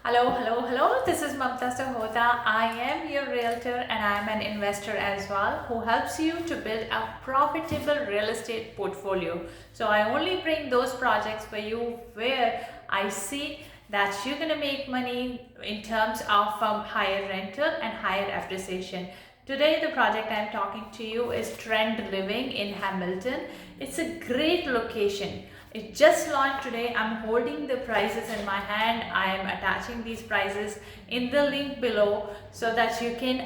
Hello. This is Mamta Sahota. I am your realtor and I am an investor as well who helps you to build a profitable real estate portfolio. So I only bring those projects for you where I see that you're going to make money in terms of higher rental and higher appreciation. Today, the project I'm talking to you is Trend Living in Hamilton. It's a great location. It just launched today. I'm holding the prices in my hand. I am attaching these prices in the link below so that you can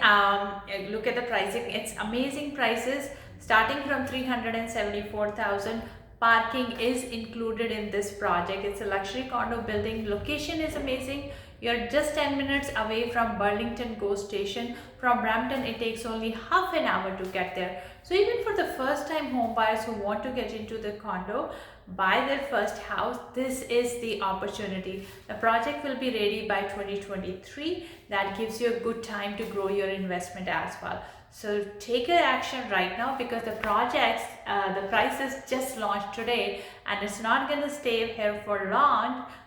look at the pricing. It's amazing prices starting from 374,000. Parking is included in this project. It's a luxury condo building. Location is amazing. You're just 10 minutes away from Burlington GO station. From Brampton, it takes only half an hour to get there. So even for the first time home buyers who want to get into the condo, buy their first house, this is the opportunity. The project will be ready by 2023. That gives you a good time to grow your investment as well. So take an action right now because the prices just launched today and it's not going to stay here for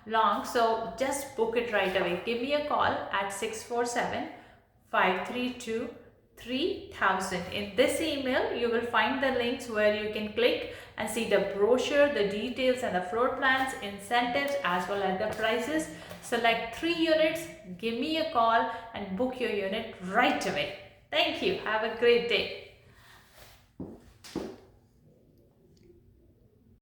long. So just book it right away. Give me a call at 647-532-3000. In this email, you will find the links where you can click and see the brochure, the details and the floor plans, incentives as well as the prices. Select 3 units, give me a call and book your unit right away. Thank you. Have a great day.